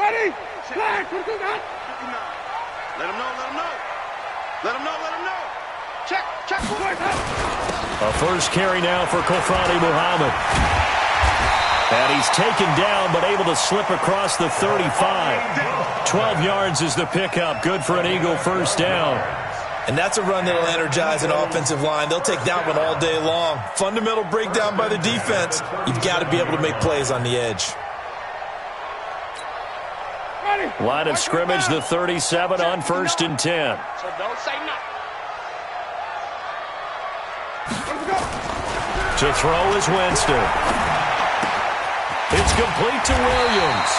Ready? Flag. Let him know. Let him know. Let him know. Check. A first carry now for Kofrani Muhammad. And he's taken down but able to slip across the 35. 12 yards is the pickup. Good for an Eagle first down. And that's a run that'll energize an offensive line. They'll take that one all day long. Fundamental breakdown by the defense. You've got to be able to make plays on the edge. Line of scrimmage, the 37 on 1st and 10. So don't say nothing. To throw is Winston. It's complete to Williams.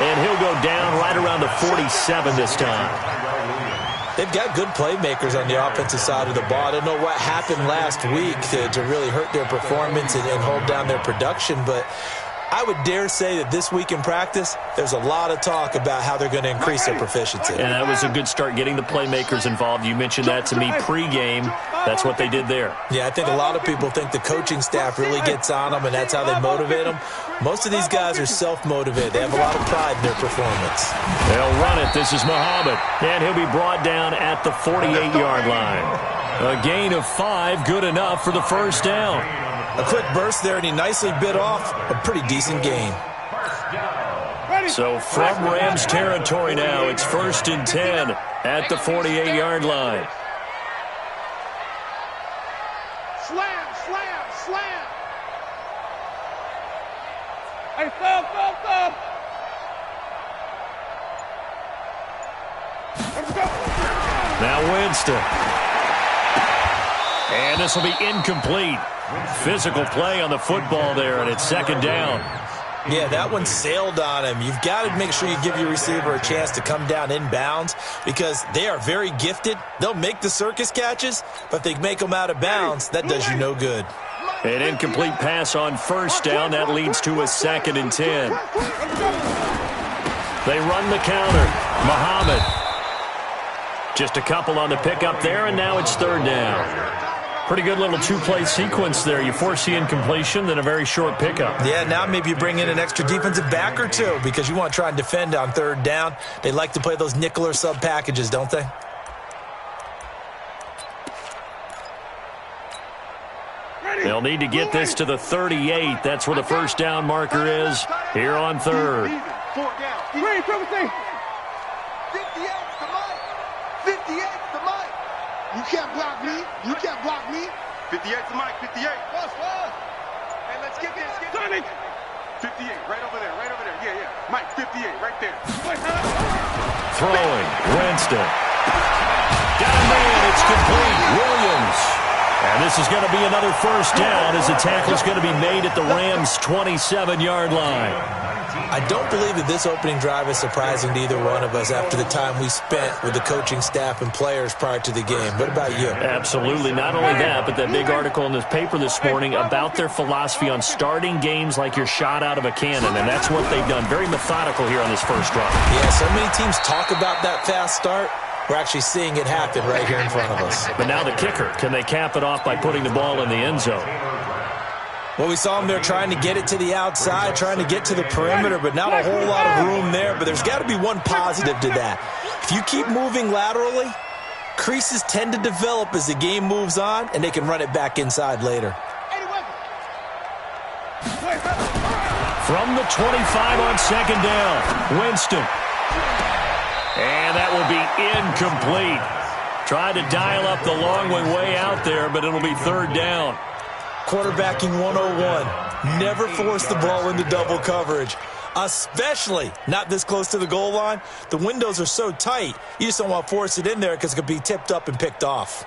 And he'll go down right around the 47 this time. They've got good playmakers on the offensive side of the ball. I don't know what happened last week to really hurt their performance and hold down their production, but I would dare say that this week in practice, there's a lot of talk about how they're going to increase their proficiency. And that was a good start, getting the playmakers involved. You mentioned that to me pregame. That's what they did there. Yeah, I think a lot of people think the coaching staff really gets on them, and that's how they motivate them. Most of these guys are self-motivated. They have a lot of pride in their performance. They'll run it. This is Muhammad. And he'll be brought down at the 48-yard line. A gain of 5, good enough for the first down. A quick burst there, and he nicely bit off a pretty decent gain. So from Rams territory now, it's 1st and 10 at the 48-yard line. Slam. Hey, stop. Let's go. Now Winston. And this will be incomplete. Physical play on the football there, and it's 2nd down. Yeah, that one sailed on him. You've got to make sure you give your receiver a chance to come down inbounds because they are very gifted. They'll make the circus catches, but if they make them out of bounds, that does you no good. An incomplete pass on 1st down. That leads to a 2nd and 10. They run the counter. Muhammad. Just a couple on the pickup there, and now it's 3rd down. Pretty good little two-play sequence there. You force the incompletion, then a very short pickup. Yeah, now maybe you bring in an extra defensive back or two because you want to try and defend on 3rd down. They like to play those nickel or sub packages, don't they? They'll need to get this to the 38. That's where the first down marker is here on 3rd. 58's the mic. You can't block me. 58's the mic. 58. Hey, let's get this. 58, right over there. Yeah. Mike, 58, right there. Throwing, Winston. Got a man, it's complete. Williams. And this is going to be another first down as the tackle is going to be made at the Rams' 27-yard line. I don't believe that this opening drive is surprising to either one of us after the time we spent with the coaching staff and players prior to the game. What about you? Absolutely. Not only that, but that big article in this paper this morning about their philosophy on starting games like you're shot out of a cannon, and that's what they've done. Very methodical here on this first drive. Yeah, so many teams talk about that fast start. We're actually seeing it happen right here in front of us. But now the kicker. Can they cap it off by putting the ball in the end zone? Well, we saw them there trying to get it to the outside, trying to get to the perimeter, but not a whole lot of room there. But there's got to be one positive to that. If you keep moving laterally, creases tend to develop as the game moves on, and they can run it back inside later. From the 25 on 2nd down, Winston. And that will be incomplete. Tried to dial up the long way out there, but it'll be 3rd down. Quarterbacking 101. Never force the ball into double coverage, especially not this close to the goal line. The windows are so tight, you just don't want to force it in there because it could be tipped up and picked off.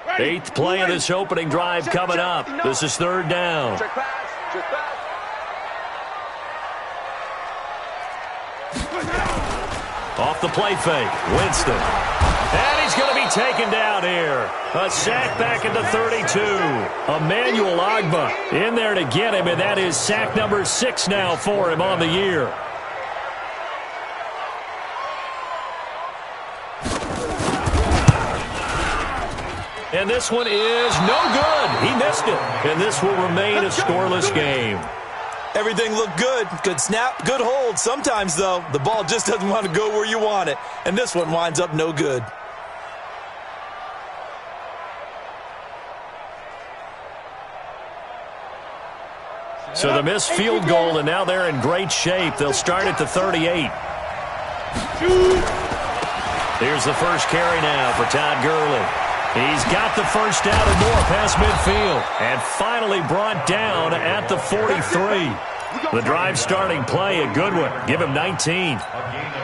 8th play of this opening drive coming up. This is 3rd down. Off the play fake, Winston. And he's going to be taken down here. A sack back at the 32. Emmanuel Ogbah in there to get him, and that is sack number 6 now for him on the year. And this one is no good. He missed it. And this will remain a scoreless game. Everything looked good. Good snap, good hold. Sometimes, though, the ball just doesn't want to go where you want it. And this one winds up no good. So the missed field goal, and now they're in great shape. They'll start at the 38. Here's the first carry now for Todd Gurley. He's got the first down and more past midfield. And finally brought down at the 43. The drive starting play, a good one. Give him 19.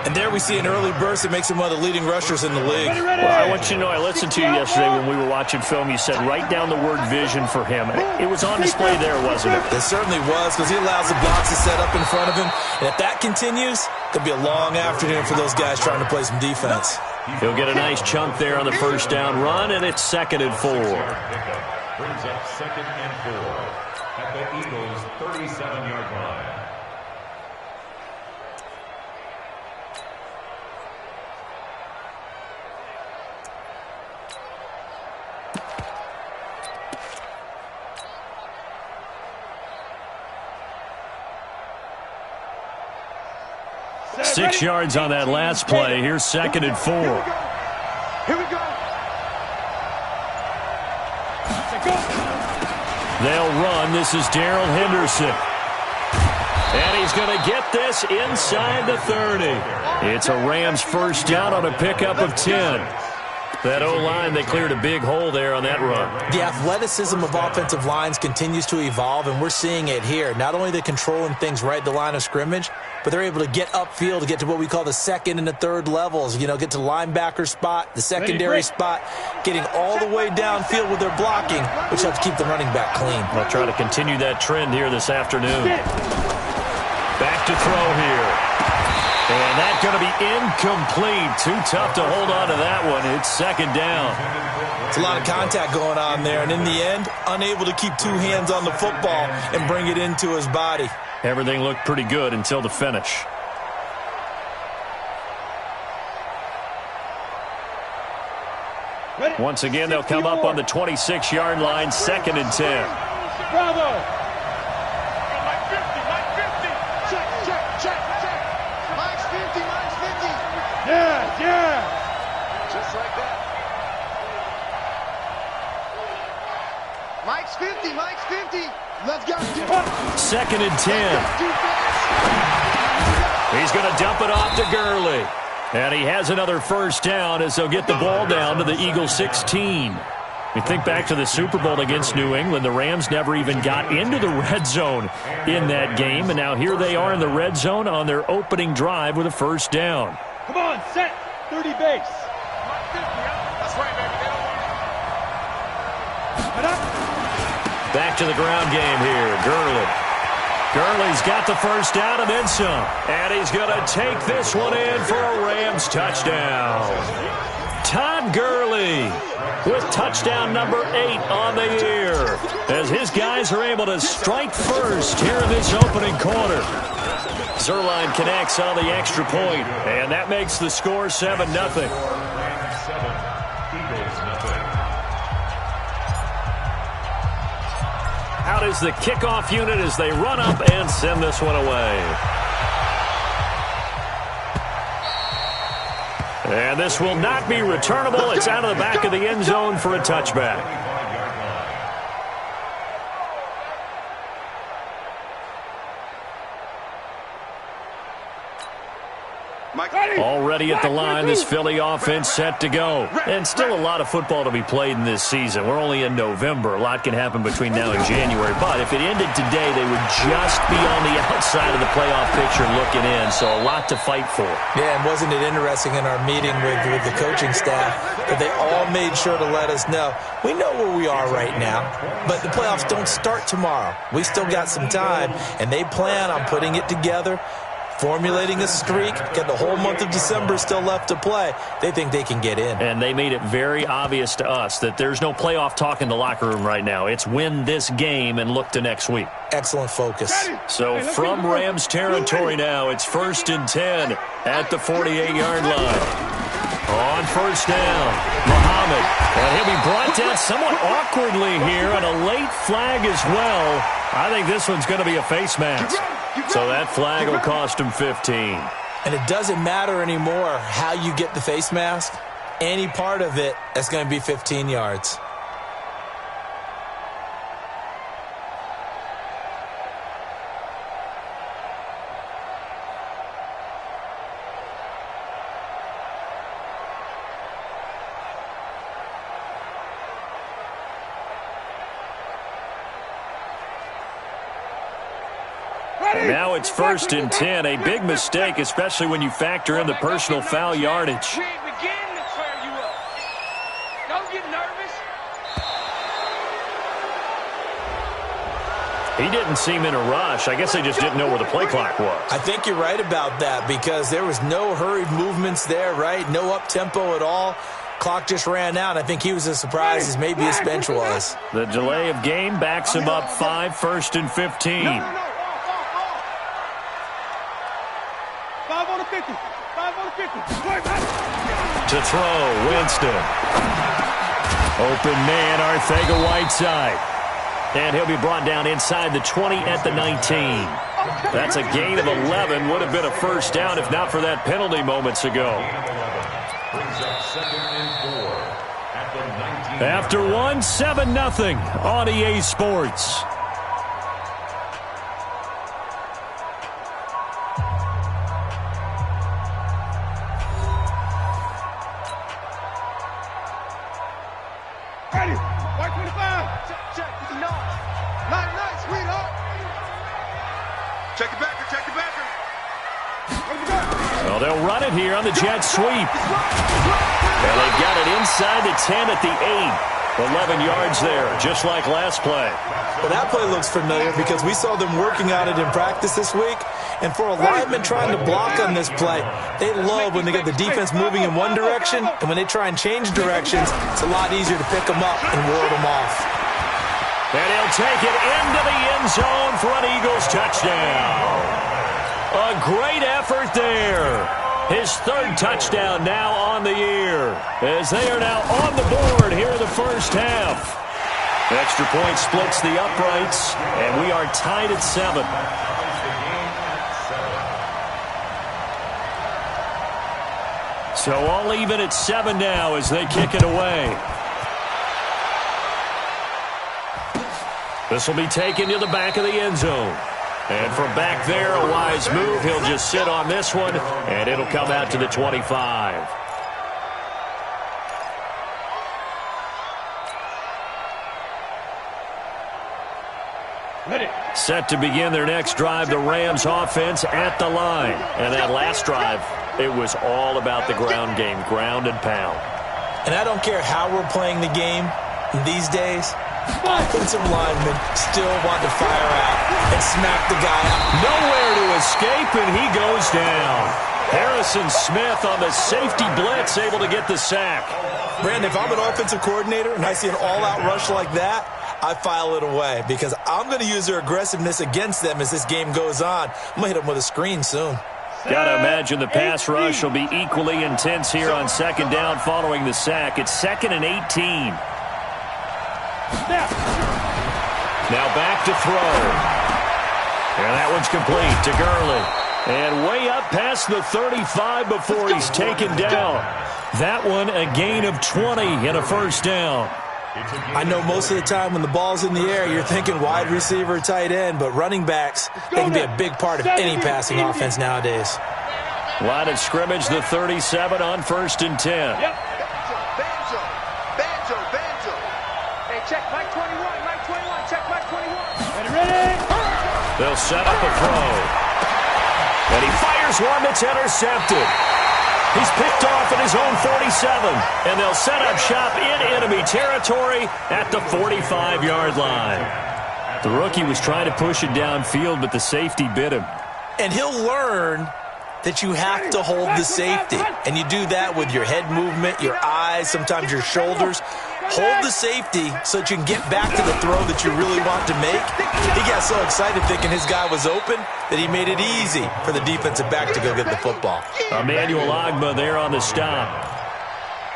And there we see an early burst that makes him one of the leading rushers in the league. Well, I want you to know, I listened to you yesterday when we were watching film. You said write down the word vision for him. It was on display there, wasn't it? It certainly was, because he allows the blocks to set up in front of him. And if that continues, it could be a long afternoon for those guys trying to play some defense. He'll get a nice chunk there on the first down run, and it's 2nd and 4. Brings up 2nd and 4 at the Eagles' 37-yard line. Six yards on that last play. Here's 2nd and 4. Here we go. They'll run. This is Darrell Henderson. And he's going to get this inside the 30. It's a Rams first down on a pickup of 10. That O-line, they cleared a big hole there on that run. The athleticism of offensive lines continues to evolve, and we're seeing it here. Not only are they controlling things right at the line of scrimmage, but they're able to get upfield to get to what we call the 2nd and the 3rd levels. You know, get to the linebacker spot, the secondary spot, getting all the way downfield with their blocking, which helps keep the running back clean. They'll try to continue that trend here this afternoon. Back to throw here. And that's going to be incomplete. Too tough to hold on to that one. It's 2nd down. It's a lot of contact going on there, and in the end, unable to keep 2 hands on the football and bring it into his body. Everything looked pretty good until the finish. Once again, they'll come up on the 26-yard line, 2nd and 10. Bravo! Yeah! Just like that. Mike's 50, Mike's 50. Let's go. 2nd and 10. He's going to dump it off to Gurley. And he has another first down as they'll get the ball down to the Eagles 16. You think back to the Super Bowl against New England, the Rams never even got into the red zone in that game. And now here they are in the red zone on their opening drive with a first down. Come on, set. 30 base. That's right, baby. They don't want it. Back to the ground game here. Gurley's got the first down and then some. And he's going to take this one in for a Rams touchdown. Todd Gurley with touchdown number 8 on the year as his guys are able to strike first here in this opening quarter. Zerline connects on the extra point, and that makes the score 7-0. Out is the kickoff unit as they run up and send this one away. And this will not be returnable. It's out of the back of the end zone for a touchback. Already at the line, this Philly offense set to go. And still a lot of football to be played in this season. We're only in November. A lot can happen between now and January. But if it ended today, they would just be on the outside of the playoff picture looking in. So a lot to fight for. Yeah, and wasn't it interesting in our meeting with the coaching staff that they all made sure to let us know, we know where we are right now, but the playoffs don't start tomorrow. We still got some time, and they plan on putting it together, formulating a streak, got the whole month of December still left to play. They think they can get in. And they made it very obvious to us that there's no playoff talk in the locker room right now. It's win this game and look to next week. Excellent focus. So from Rams territory now, it's 1st and 10 at the 48-yard line. On first down, Muhammad. And he'll be brought down somewhat awkwardly here, and a late flag as well. I think this one's going to be a face mask. So that flag will cost him 15. And it doesn't matter anymore how you get the face mask. Any part of it, that's going to be 15 yards. Now it's 1st and 10. A big mistake, especially when you factor in the personal foul yardage. We ain't beginning to clear you up. Don't get nervous. He didn't seem in a rush. I guess they just didn't know where the play clock was. I think you're right about that because there was no hurried movements there, right? No up-tempo at all. Clock just ran out. I think he was as surprised as maybe his bench was. The delay of game backs him up 5, 1st and 15. 5 on the 50. 5 on the 50. To throw, Winston. Open man, Arcega-Whiteside. And he'll be brought down inside the 20 at the 19. That's a gain of 11. Would have been a first down if not for that penalty moments ago. After 1, 7-0 on EA Sports. Ready. White 25. Check. Nice, sweetheart. Check it backer, check it backer. Well, they'll run it here on the jet sweep. And they've got it inside the 10 at the 8. 11 yards there, just like last play. Well, that play looks familiar because we saw them working on it in practice this week. And for a lineman trying to block on this play, they love when they get the defense moving in one direction. And when they try and change directions, it's a lot easier to pick them up and ward them off. And he'll take it into the end zone for an Eagles touchdown. A great effort there. His 3rd touchdown now on the year, as they are now on the board here in the first half. Extra point splits the uprights, and we are tied at 7. So all even at 7 now as they kick it away. This will be taken to the back of the end zone. And from back there, a wise move. He'll just sit on this one, and it'll come out to the 25. Ready. Set to begin their next drive, the Rams offense at the line. And that last drive, it was all about the ground game, ground and pound. And I don't care how we're playing the game these days. Offensive linemen still want to fire out and smack the guy out. Nowhere to escape, and he goes down. Harrison Smith on the safety blitz, able to get the sack. Brandon, if I'm an offensive coordinator and I see an all-out rush like that, I file it away because I'm going to use their aggressiveness against them as this game goes on. I'm going to hit them with a screen soon. Got to imagine the pass rush will be equally intense here on 2nd down following the sack. It's 2nd and 18. Now back to throw. And that one's complete to Gurley. And way up past the 35 before he's taken down. That one a gain of 20 and a first down. I know most of the time when the ball's in the air, you're thinking wide receiver, tight end, but running backs, they can be a big part of any passing offense nowadays. Line of scrimmage, the 37 on 1st and 10. Yep. Banjo. Hey, check Mike 21. Check Mike 21. Ready. They'll set up a throw. And he fires one that's intercepted. He's picked off at his own 47. And they'll set up shop in enemy territory at the 45-yard line. The rookie was trying to push it downfield, but the safety bit him. And he'll learn that you have to hold the safety. And you do that with your head movement, your eyes, sometimes your shoulders. Hold the safety so that you can get back to the throw that you really want to make. He got so excited thinking his guy was open that he made it easy for the defensive back to go get the football. Emmanuel Ogbah there on the stop.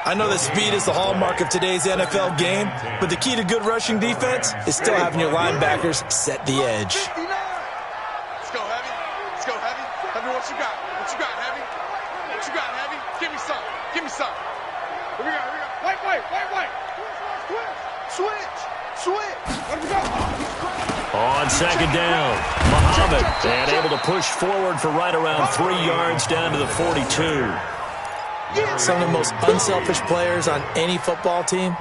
I know that speed is the hallmark of today's NFL game, but the key to good rushing defense is still having your linebackers set the edge. Let's go, Heavy. Let's go, Heavy. Heavy, what you got? What you got, Heavy? What you got, Heavy? Give me some. Give me some. Here we go. Wait. Switch. What we got? On second down, Muhammad, and able to push forward for right around 3 yards down to the 42. Some of the most unselfish players on any football team,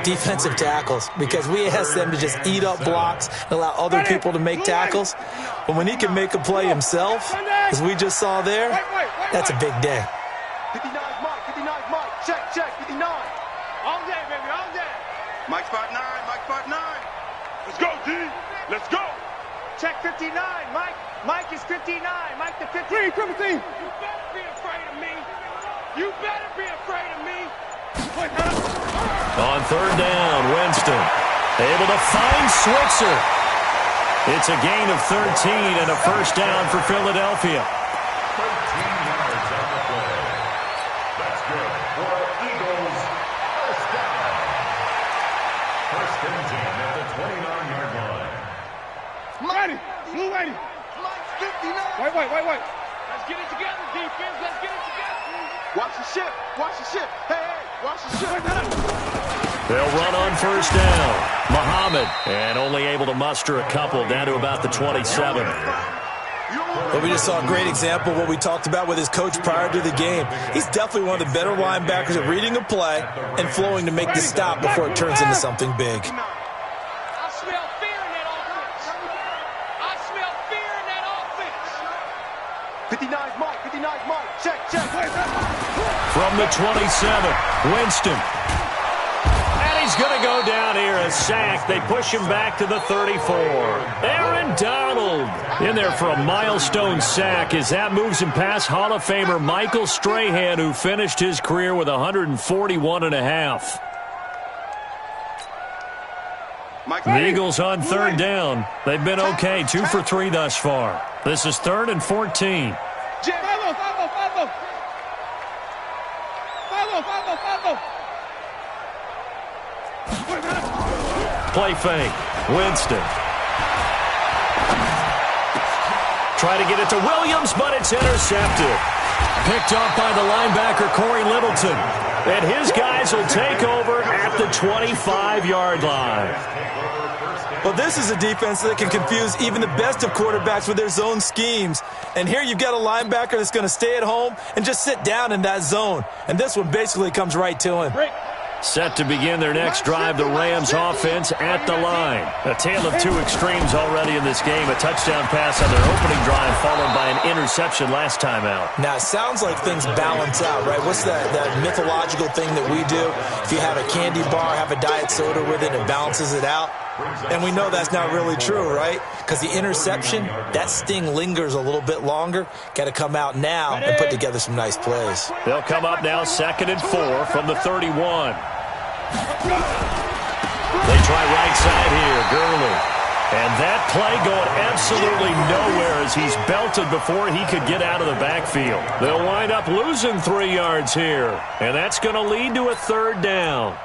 defensive tackles, because we ask them to just eat up blocks and allow other people to make tackles. But when he can make a play himself, as we just saw there, that's a big day. 59 Mike. Check, 59. All day, baby, all day. Mike spot 9. Let's go, D. Let's go. Check 59, Mike. Mike is 59. Mike the 50. Triple team. You better be afraid of me. You better be afraid of me. On third down, Winston able to find Switzer. It's a gain of 13 and a first down for Philadelphia. 13 yards on the play. That's good for Eagles. First down. First and 10 at the 29-yard line. Blue ready. Mike's 59. Wait. Let's get it together, defense. Let's get it together. Watch the ship. Hey, watch the ship. They'll run on first down. Muhammad, and only able to muster a couple down to about the 27. But we just saw a great example of what we talked about with his coach prior to the game. He's definitely one of the better linebackers at reading a play and flowing to make the stop before it turns into something big. I smell fear in that offense. I smell fear in that offense. 59 Mike. Check. From the 27, Winston. And he's going to go down here, a sack. They push him back to the 34. Aaron Donald in there for a milestone sack as that moves him past Hall of Famer Michael Strahan, who finished his career with 141.5. The Eagles on third down. They've been okay, 2 for 3 thus far. This is 3rd and 14. Follow. Play fake. Winston. Try to get it to Williams, but it's intercepted. Picked off by the linebacker, Corey Littleton. And his guys will take over at the 25-yard line. Well, this is a defense that can confuse even the best of quarterbacks with their zone schemes. And here you've got a linebacker that's going to stay at home and just sit down in that zone. And this one basically comes right to him. Set to begin their next drive, the Rams offense at the line. A tale of two extremes already in this game. A touchdown pass on their opening drive followed by an interception last time out. Now, it sounds like things balance out, right? What's that mythological thing that we do? If you have a candy bar, have a diet soda with it, it balances it out. And we know that's not really true, right? Because the interception, that sting lingers a little bit longer. Got to come out now and put together some nice plays. They'll come up now 2nd and 4 from the 31. They try right side here, Gurley. And that play going absolutely nowhere as he's belted before he could get out of the backfield. They'll wind up losing 3 yards here. And that's going to lead to a 3rd down.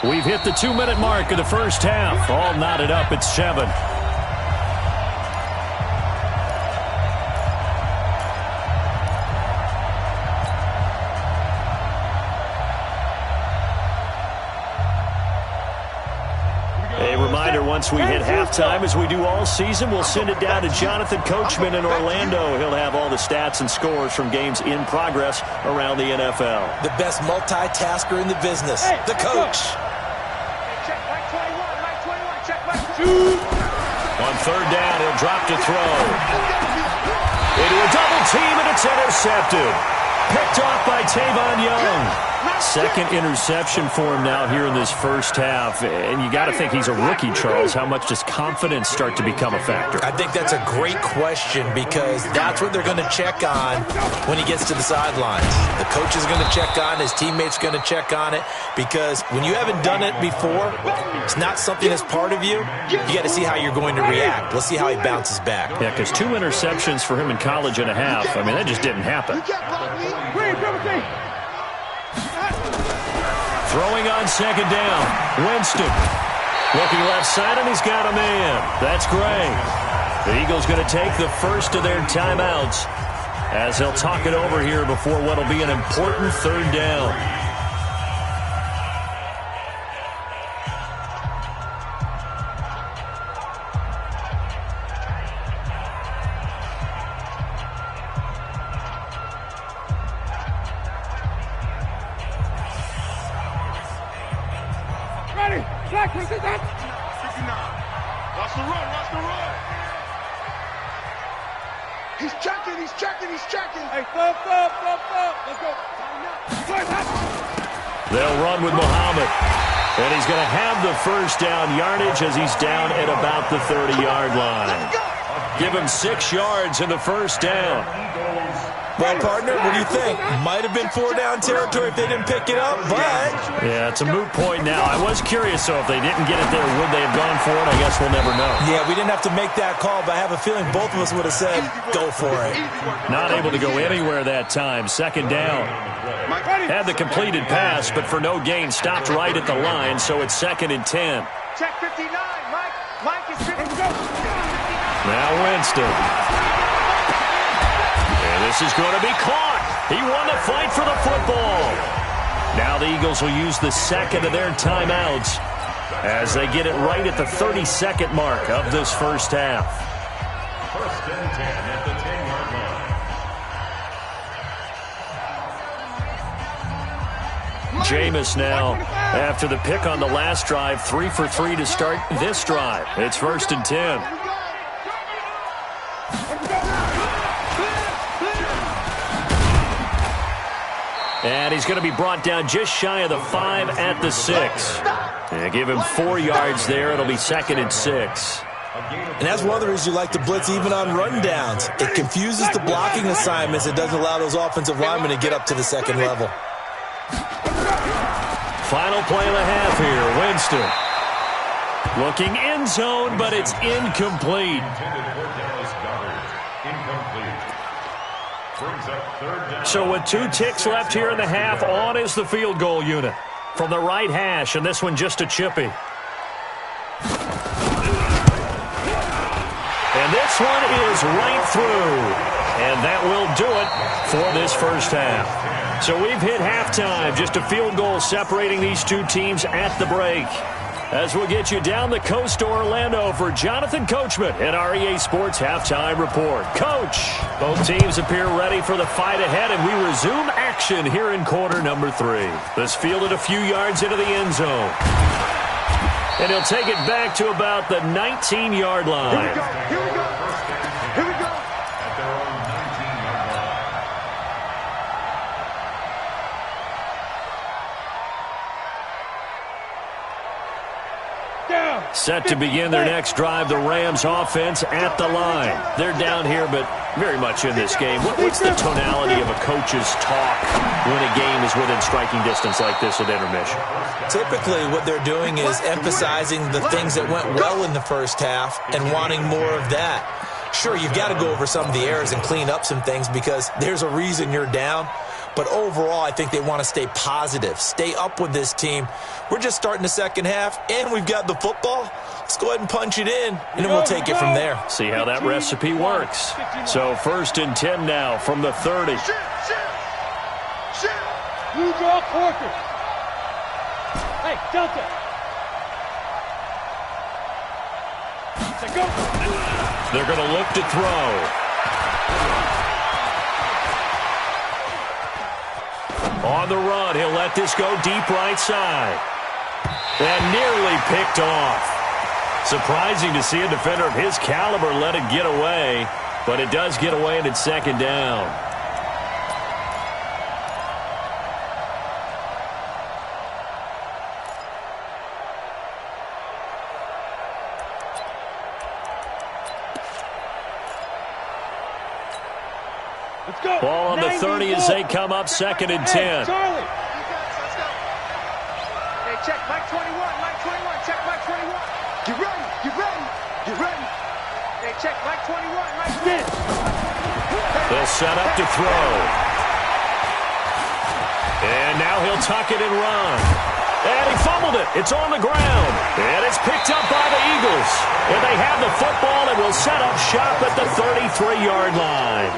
We've hit the 2-minute mark of the first half. All knotted up at 7. A reminder, once we hit halftime, as we do all season, we'll send it down to Jonathan Coachman in Orlando. He'll have all the stats and scores from games in progress around the NFL. The best multitasker in the business, the coach. Check Mike 21, check Mike 2. On 3rd down, he'll drop to throw. Into a double team, and it's intercepted. Picked off by Tavon Young. Second interception for him now here in this first half. And you got to think he's a rookie, Charles. How much does confidence start to become a factor? I think that's a great question because that's what they're going to check on when he gets to the sidelines. The coach is going to check on, his teammates are going to check on it because when you haven't done it before, it's not something that's part of you. You got to see how you're going to react. Let's see how he bounces back. Yeah, because 2 interceptions for him in college and a half. I mean, that just didn't happen. Throwing on second down. Winston looking left side, and he's got a man. That's great. The Eagles going to take the first of their timeouts as they'll talk it over here before what will be an important third down. They'll run with Muhammad. And he's going to have the first down yardage as he's down at about the 30-yard line. Give him 6 yards in the first down. Well, partner, what do you think? Might have been 4 down territory if they didn't pick it up, but... Yeah, it's a moot point now. I was curious, so if they didn't get it there, would they have gone for it? I guess we'll never know. Yeah, we didn't have to make that call, but I have a feeling both of us would have said, go for it. Not able to go anywhere that time. Second down. Had the completed pass, but for no gain, stopped right at the line, so it's 2nd and 10. Check 59, Mike. Mike is 59. Now Winston. And this is going to be caught. He won the fight for the football. Now the Eagles will use the second of their timeouts as they get it right at the 32nd mark of this first half. 1st and 10 at the 10-yard line. Jameis now, after the pick on the last drive, 3 for 3 to start this drive. It's 1st and 10. And he's going to be brought down just shy of the 5 at the 6. And give him 4 yards there. It'll be 2nd and 6. And that's one of the reasons you like to blitz even on rundowns. It confuses the blocking assignments. It doesn't allow those offensive linemen to get up to the second level. Final play of the half here. Winston looking end zone, but it's incomplete. So with 2 ticks left here in the half, on is the field goal unit from the right hash, and this one just a chippy. And this one is right through, and that will do it for this first half. So we've hit halftime, just a field goal separating these two teams at the break. As we'll get you down the coast to Orlando for Jonathan Coachman at our EA Sports Halftime Report. Coach, both teams appear ready for the fight ahead, and we resume action here in quarter number 3. This fielded a few yards into the end zone. And he'll take it back to about the 19-yard line. Here we go. Here we go. Here we go. At their own 19-yard line. Set to begin their next drive, the Rams offense at the line. They're down here, but very much in this game. What's the tonality of a coach's talk when a game is within striking distance like this at intermission? Typically, what they're doing is emphasizing the things that went well in the first half and wanting more of that. Sure, you've got to go over some of the errors and clean up some things because there's a reason you're down. But overall, I think they want to stay positive, stay up with this team. We're just starting the second half, and we've got the football. Let's go ahead and punch it in, and then we'll take it from there. See how that recipe works. So 1st and 10 now from the 30. You draw Corker. Hey, Delta. Go. They're going to look to throw. On the run, he'll let this go deep right side. And nearly picked off. Surprising to see a defender of his caliber let it get away, but it does get away and it's 2nd down. Ball on the 30 as they come up 2nd and 10. Charlie. Hey, check Mike 21, Mike 21, check Mike 21. Get ready, get ready, get ready. Hey, check Mike 21, Mike 21. They'll set up to throw. And now he'll tuck it and run. And he fumbled it. It's on the ground. And it's picked up by the Eagles. And they have the football and will set up shop at the 33-yard line.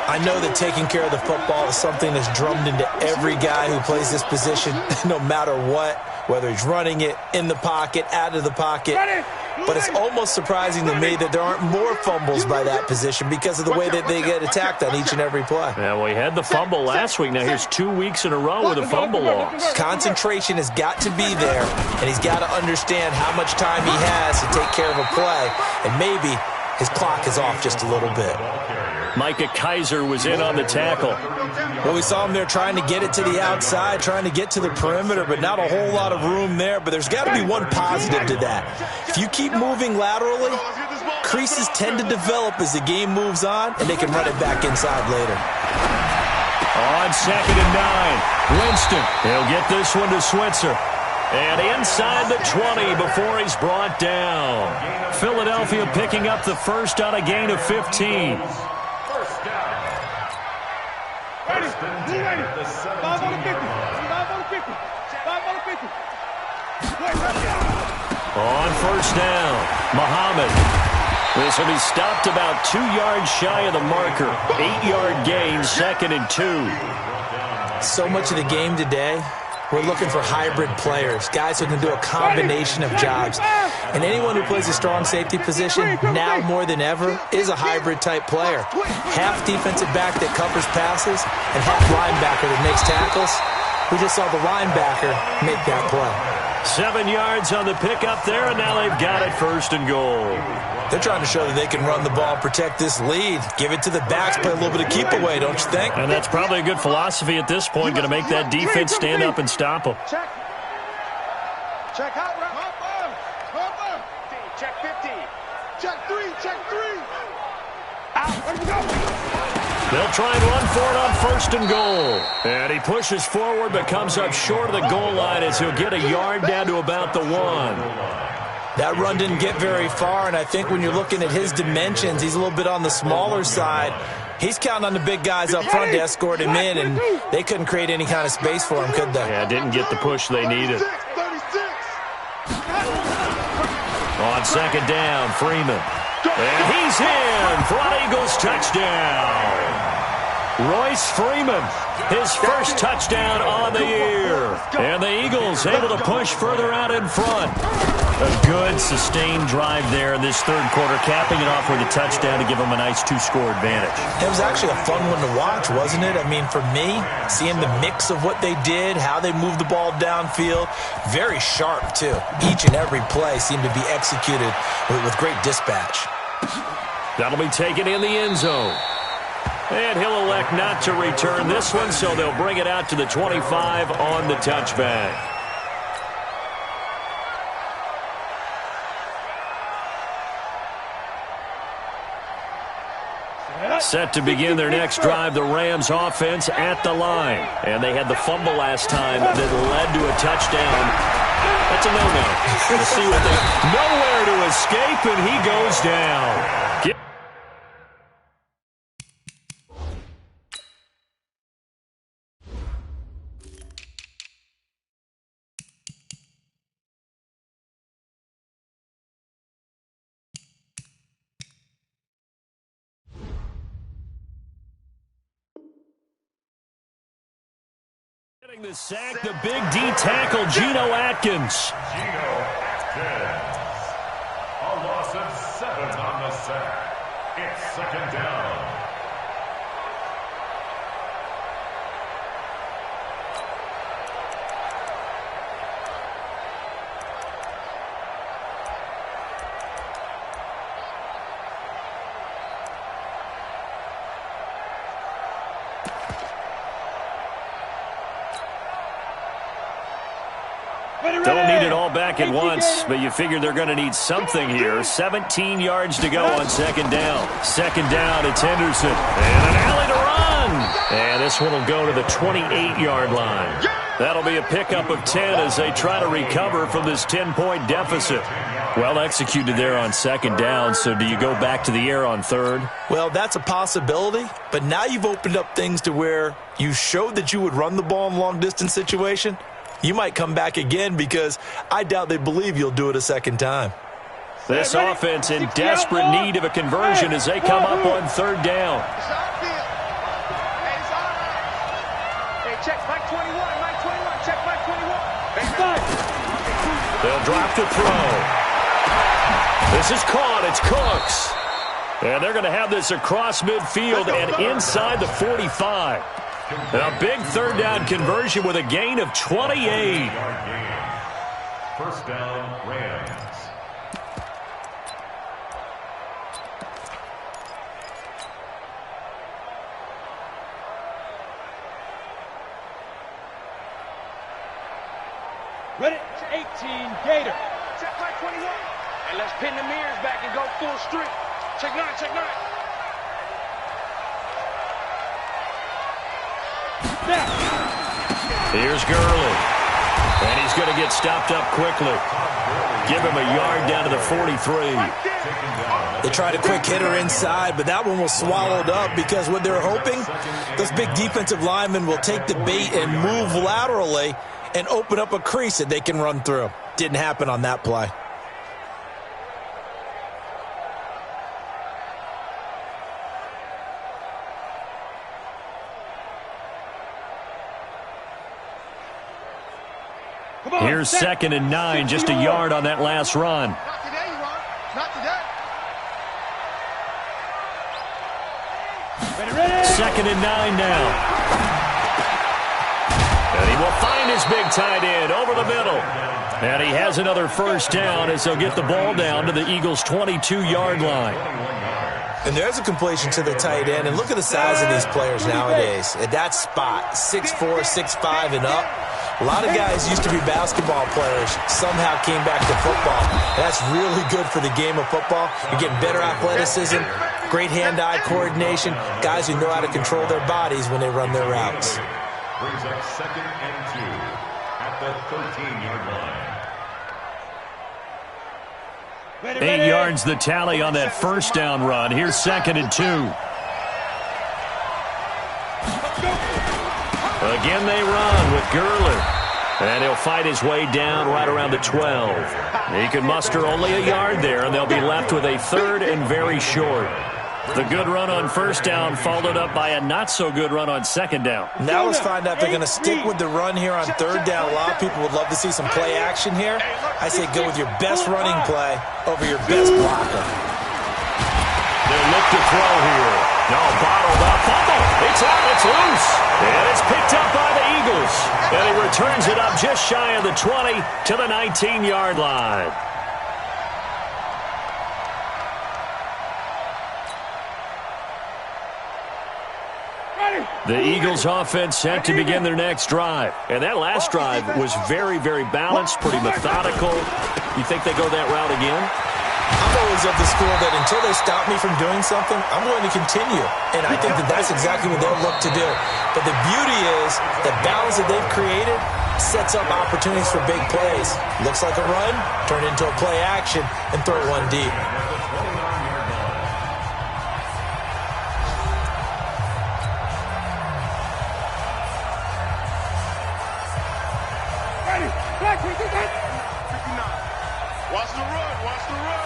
I know that taking care of the football is something that's drummed into every guy who plays this position, no matter what, whether he's running it, in the pocket, out of the pocket. But it's almost surprising to me that there aren't more fumbles by that position because of the way that they get attacked on each and every play. Yeah, well, he had the fumble last week. Now here's 2 weeks in a row with a fumble loss. Concentration has got to be there, and he's got to understand how much time he has to take care of a play, and maybe his clock is off just a little bit. Micah Kaiser was in on the tackle. Well, we saw him there trying to get it to the outside, trying to get to the perimeter, but not a whole lot of room there. But there's got to be one positive to that. If you keep moving laterally, creases tend to develop as the game moves on, and they can run it back inside later. On 2nd and 9, Winston. He'll get this one to Switzer. And inside the 20 before he's brought down. Philadelphia picking up the first on a gain of 15. Ready. Blue ready. 5 on the 50. 5 on the 50. 5 on the 50. On first down, Muhammad. This will be stopped about 2 yards shy of the marker. 8-yard gain, 2nd and 2. So much of the game today, we're looking for hybrid players, guys who can do a combination of jobs. And anyone who plays a strong safety position, now more than ever, is a hybrid-type player. Half defensive back that covers passes and half linebacker that makes tackles. We just saw the linebacker make that play. 7 yards on the pickup there, and now they've got it 1st and goal. They're trying to show that they can run the ball and protect this lead. Give it to the backs, play a little bit of keep away, don't you think? And that's probably a good philosophy at this point, going to make that defense stand up and stop them. Check. Check out. Check 50. Check 3, check 3. They'll try and run for it on 1st and goal. And he pushes forward but comes up short of the goal line as he'll get a yard down to about the 1. That run didn't get very far, and I think when you're looking at his dimensions, he's a little bit on the smaller side. He's counting on the big guys up front to escort him in, and they couldn't create any kind of space for him, could they? Yeah, didn't get the push they needed. 36. On 2nd down, Freeman. And he's in for an Eagles touchdown. Royce Freeman, his first touchdown on the year. And the Eagles able to push further out in front. A good sustained drive there in this 3rd quarter, capping it off with a touchdown to give them a nice 2-score advantage. It was actually a fun one to watch, wasn't it? I mean, for me, seeing the mix of what they did, how they moved the ball downfield, very sharp, too. Each and every play seemed to be executed with great dispatch. That'll be taken in the end zone. And he'll elect not to return this one, so they'll bring it out to the 25 on the touchback. Set to begin their next drive, the Rams offense at the line. And they had the fumble last time that led to a touchdown. That's a no-no. Let's see what they... Nowhere to escape, and he goes down. Getting the sack, the big D tackle, Geno Atkins. Geno Atkins. A loss of 7 on the sack. It's 2nd down. Don't need it all back at once, but you figure they're going to need something here. 17 yards to go on 2nd down. 2nd down, it's Henderson. And an alley to run. And this one will go to the 28-yard line. That'll be a pickup of 10 as they try to recover from this 10-point deficit. Well executed there on second down, so do you go back to the air on third? Well, that's a possibility, but now you've opened up things to where you showed that you would run the ball in long-distance situation. You might come back again because I doubt they believe you'll do it a second time. This offense in desperate need of a conversion as they come up on third down. Hey, check Mike 21, Mike 21, check Mike 21. They'll drop to throw. This is caught. It's Cooks. And they're going to have this across midfield and inside the 45. A big third down conversion with a gain of 28. First down, Rams. Ready? 18, Gator. Check Mike 21. And let's pin the mirrors back and go full street. Check 9, check 9. Here's Gurley. And he's going to get stopped up quickly. Give him a yard down to the 43. They tried a quick hitter inside, but that one was swallowed up because what they're hoping, those big defensive linemen will take the bait and move laterally and open up a crease that they can run through. Didn't happen on that play. Here's 2nd and 9, just a yard on that last run. Not today, you are. Not today. 2nd and 9 now. And he will find his big tight end over the middle. And he has another first down as they'll get the ball down to the Eagles' 22-yard line. And there's a completion to the tight end. And look at the size of these players nowadays. At that spot, 6'4", 6'5", and up. A lot of guys used to be basketball players, somehow came back to football. That's really good for the game of football. You're getting better athleticism, great hand-eye coordination, guys who know how to control their bodies when they run their routes. Brings up 2nd and 2 at the 13-yard line. 8 yards the tally on that first down run. Here's 2nd and 2. Again they run with Gurley. And he'll fight his way down right around the 12. He can muster only a yard there, and they'll be left with a third and very short. The good run on first down followed up by a not-so-good run on second down. Now let's find out if they're going to stick with the run here on third down. A lot of people would love to see some play action here. I say go with your best running play over your best blocker. They'll look to throw here. No, bottled up. Fumble. It's out. It's loose. And it's picked up by the Eagles. And he returns it up just shy of the 20 to the 19-yard line. The Eagles offense set to begin their next drive. And that last drive was very, very balanced, pretty methodical. You think they go that route again? I'm always of the school that until they stop me from doing something, I'm going to continue. And I think that that's exactly what they'll look to do. But the beauty is the balance that they've created sets up opportunities for big plays. Looks like a run, turn into a play action, and throw one deep. Watch the run. Watch the run.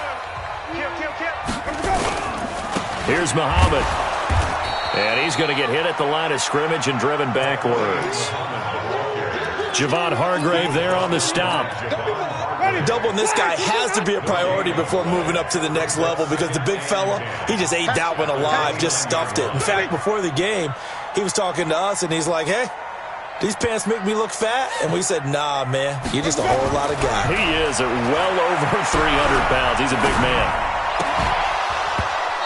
Here's Muhammad. And he's going to get hit at the line of scrimmage and driven backwards. Javon Hargrave there on the stop. Doubling this guy has to be a priority before moving up to the next level because the big fella, he just ate that one alive, just stuffed it. In fact, before the game, he was talking to us, and he's like, hey, these pants make me look fat? And we said, nah, man, you're just a whole lot of guy. He is at well over 300 pounds. He's a big man.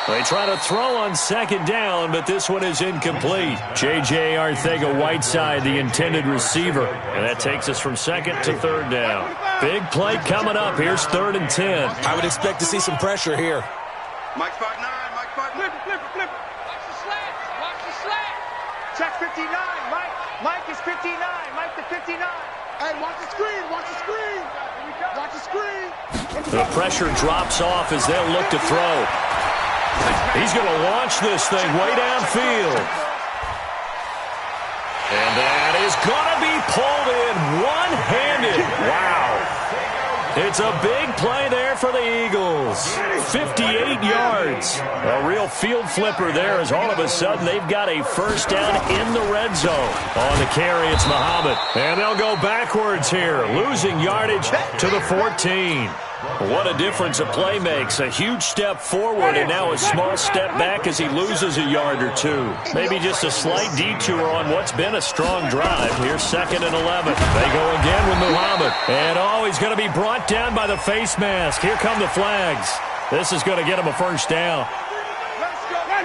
They try to throw on second down, but this one is incomplete. J.J. Arcega-Whiteside, the intended receiver. And that takes us from second to third down. Big play coming up. Here's 3rd and 10. I would expect to see some pressure here. Mike 5'9", Mike 5'9". Flip. Watch the slats. Watch the slats. 59. Mike is 59. Mike the 59. Hey, watch the screen. Watch the screen. Watch the screen. The pressure drops off as they'll look to throw. He's going to launch this thing way downfield. And that is going to be pulled in one-handed. Wow. It's a big play there for the Eagles. 58 yards. A real field flipper there as all of a sudden they've got a first down in the red zone. On the carry, it's Muhammad. And they'll go backwards here, losing yardage to the 14. What a difference a play makes. A huge step forward and now a small step back as he loses a yard or two. Maybe just a slight detour on what's been a strong drive. Here's 2nd and 11. They go again with Muhammad. And he's going to be brought down by the face mask. Here come the flags. This is going to get him a first down.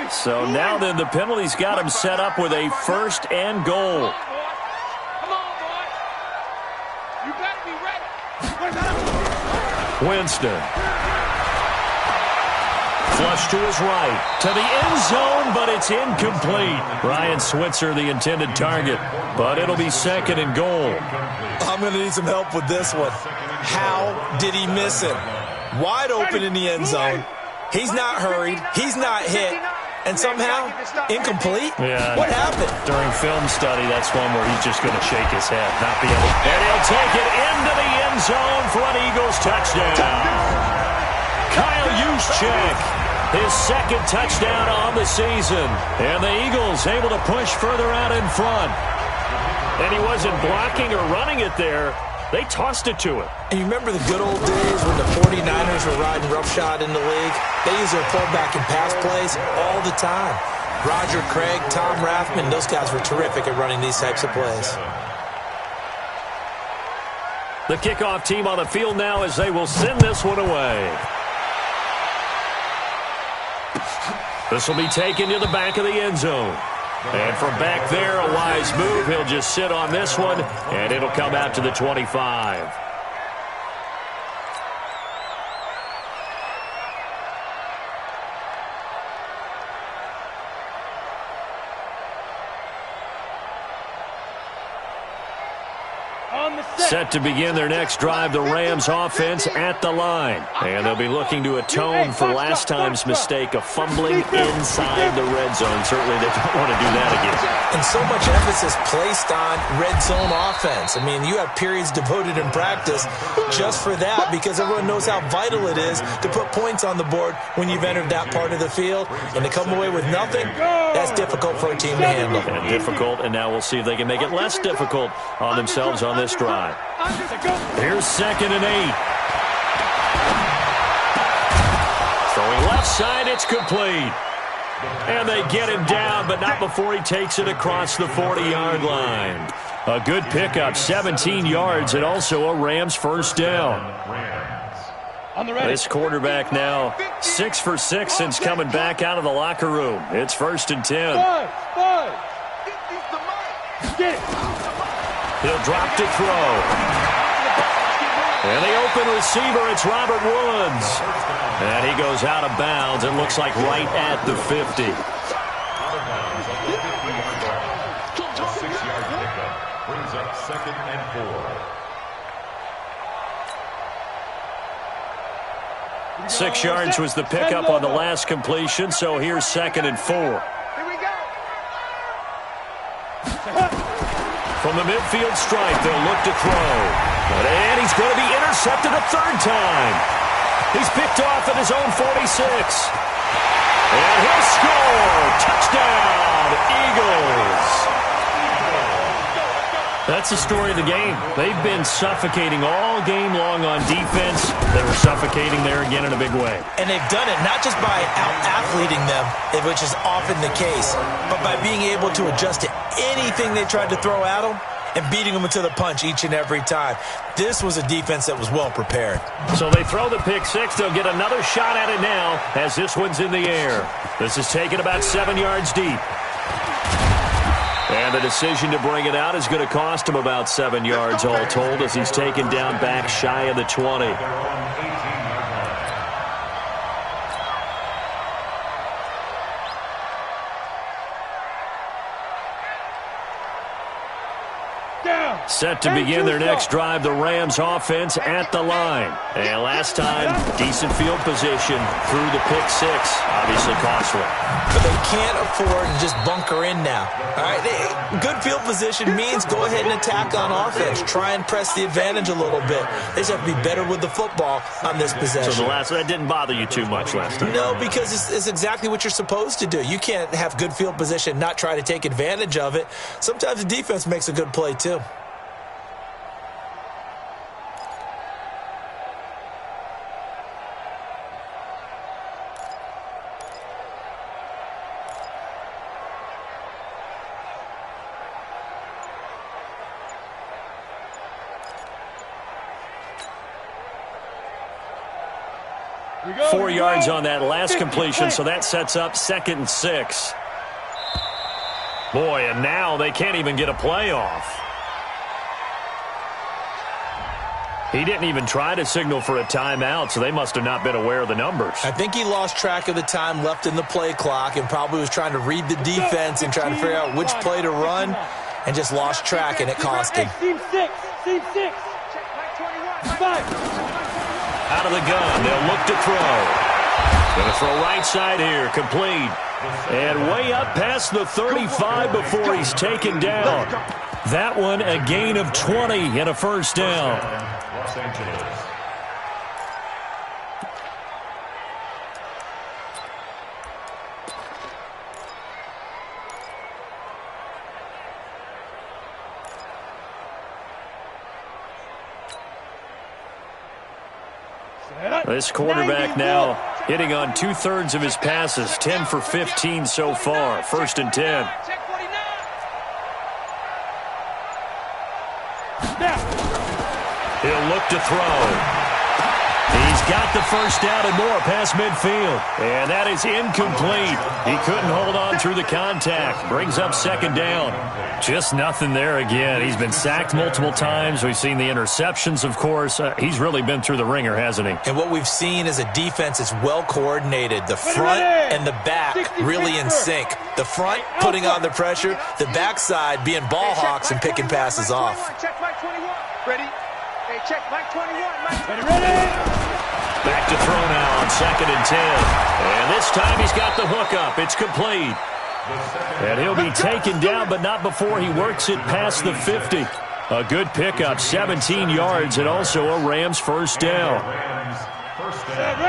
So now then the penalty's got him set up with a 1st and goal. Come on, boy. You better be ready. Winston. Flush to his right. To the end zone, but it's incomplete. Ryan Switzer, the intended target. But it'll be 2nd and goal. I'm going to need some help with this one. How did he miss it? Wide open in the end zone. He's not hurried. He's not hit. And somehow, incomplete? Yeah. What happened? During film study, that's one where he's just going to shake his head, not be able. And he'll take it into the end zone for an Eagles touchdown. Kyle Juszczyk, his 2nd touchdown on the season. And the Eagles able to push further out in front. And he wasn't blocking or running it there. They tossed it to him. And you remember the good old days when the 49ers were riding roughshod in the league? They used their fullback in pass plays all the time. Roger Craig, Tom Rathman, those guys were terrific at running these types of plays. The kickoff team on the field now as they will send this one away. This will be taken to the back of the end zone. And from back there, a wise move. He'll just sit on this one, and it'll come out to the 25. Set to begin their next drive, the Rams offense at the line. And they'll be looking to atone for last time's mistake of fumbling inside the red zone. Certainly they don't want to do that again. And so much emphasis placed on red zone offense. I mean, you have periods devoted in practice just for that because everyone knows how vital it is to put points on the board when you've entered that part of the field. And to come away with nothing, that's difficult for a team to handle. And difficult, and now we'll see if they can make it less difficult on themselves on this drive. Here's 2nd and 8. Throwing left side, it's complete. And they get him down, but not before he takes it across the 40-yard line. A good pickup, 17 yards, and also a Rams first down. This quarterback now 6 for 6 since coming back out of the locker room. It's 1st and 10. Get it. He'll drop to throw. And the open receiver, it's Robert Woods. And he goes out of bounds. It looks like right at the 50. A 6-yard pickup brings up 2nd and 4. 6 yards was the pickup on the last completion, so here's 2nd and 4. Here we go. From the midfield stripe, they'll look to throw. And he's going to be intercepted a 3rd time. He's picked off at his own 46. And he'll score. Touchdown, Eagles. That's the story of the game. They've been suffocating all game long on defense. They were suffocating there again in a big way. And they've done it not just by out-athleting them, which is often the case, but by being able to adjust to anything they tried to throw at them and beating them to the punch each and every time. This was a defense that was well prepared. So they throw the pick six. They'll get another shot at it now as this one's in the air. This is taken about 7 yards deep. And the decision to bring it out is going to cost him about 7 yards all told as he's taken down back shy of the 20. Set to begin their next drive, the Rams offense at the line. And last time, decent field position through the pick six. Obviously costly. But they can't afford to just bunker in now. All right, good field position means go ahead and attack on offense. Try and press the advantage a little bit. They just have to be better with the football on this possession. So that didn't bother you too much last time? No, because it's exactly what you're supposed to do. You can't have good field position, not try to take advantage of it. Sometimes the defense makes a good play too. Go, 4 yards on that last completion, so that sets up 2nd and 6. Boy, and now they can't even get a play off. He didn't even try to signal for a timeout, so they must have not been aware of the numbers. I think he lost track of the time left in the play clock and probably was trying to read the defense and trying to figure out which play to run and just lost track, and it cost him. Team 6. Team 6. 5. Out of the gun, they'll look to throw. Going to throw right side here, complete. And way up past the 35 before he's taken down. That one a gain of 20 and a first down. Los Angeles. This quarterback now hitting on 2/3 of his passes, 10 for 15 so far. 1st and 10. He'll look to throw. He's got the first down and more past midfield. And that is incomplete. He couldn't hold on through the contact. Brings up 2nd down. Just nothing there again. He's been sacked multiple times. We've seen the interceptions, of course. He's really been through the ringer, hasn't he? And what we've seen is a defense that's well coordinated. The front and the back really in sync. The front putting on the pressure. The backside being ball hawks and picking passes off. Check Mike 21. Ready? Hey, check Mike 21. Ready? Back to throw now on 2nd and 10. And this time he's got the hook up. It's complete. And he'll be taken down, but not before he works it past the 50. A good pickup, 17 yards, and also a Rams first down.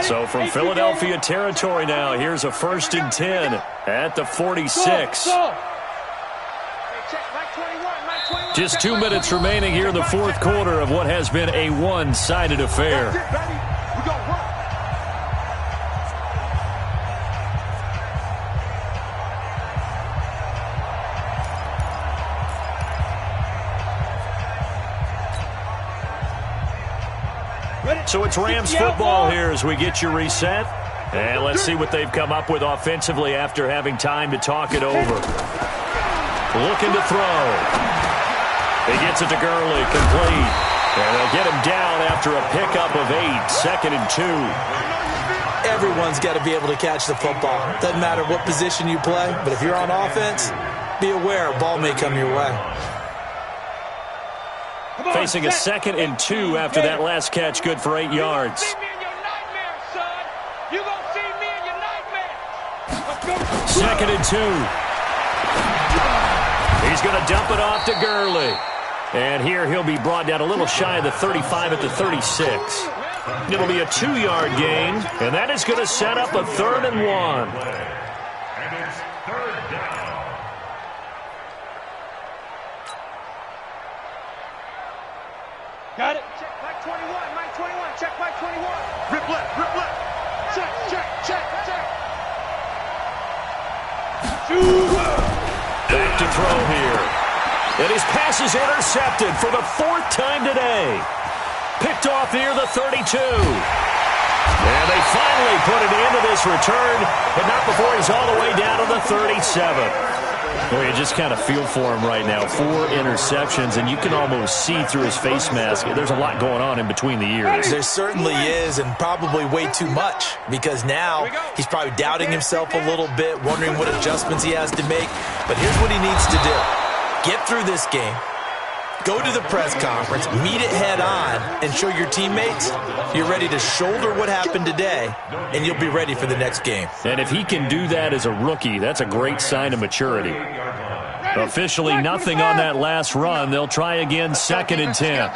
So from Philadelphia territory now, here's a 1st and 10 at the 46. Just 2 minutes remaining here in the 4th quarter of what has been a one-sided affair. So it's Rams football here as we get you reset. And let's see what they've come up with offensively after having time to talk it over. Looking to throw. He gets it to Gurley, complete. And they'll get him down after a pickup of 8, 2nd and 2. Everyone's got to be able to catch the football. Doesn't matter what position you play, but if you're on offense, be aware a ball may come your way. Facing a 2nd and 2 after that last catch, good for 8 yards. 2nd and 2. He's going to dump it off to Gurley. And here he'll be brought down a little shy of the 35 at the 36. It'll be a 2-yard gain, and that is going to set up a 3rd and 1. And it's 3rd down. Got it. Check Mike 21. Mike 21. Check Mike 21. Rip left. Rip left. Check. Back to throw here. And his pass is intercepted for the 4th time today. Picked off near the 32. And they finally put an end to this return, but not before he's all the way down to the 37. Well, you just kind of feel for him right now. 4 interceptions, and you can almost see through his face mask. There's a lot going on in between the ears. There certainly is, and probably way too much, because now he's probably doubting himself a little bit, wondering what adjustments he has to make. But here's what he needs to do. Get through this game, Go to the press conference, meet it head on, and show your teammates you're ready to shoulder what happened today, and you'll be ready for the next game. And if he can do that as a rookie, that's a great sign of maturity. Officially nothing on that last run. They'll try again, 2nd and 10.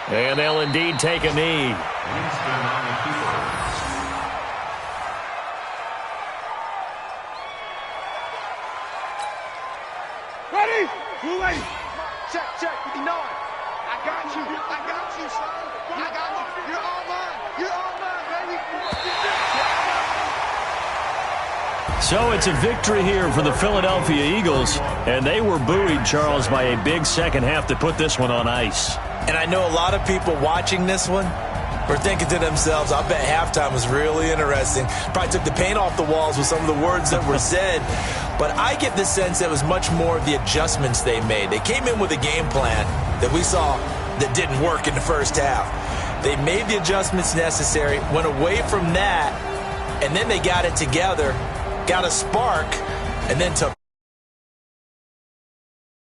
And they'll indeed take a knee. Ready? Blue lady. Check, 59. I got you, son. I got you. You're all mine. You're all mine, baby. So it's a victory here for the Philadelphia Eagles, and they were buoyed, Charles, by a big second half to put this one on ice. And I know a lot of people watching this one were thinking to themselves, I bet halftime was really interesting. Probably took the paint off the walls with some of the words that were said. But I get the sense that it was much more of the adjustments they made. They came in with a game plan that we saw that didn't work in the first half. They made the adjustments necessary, went away from that, and then they got it together, got a spark, and then took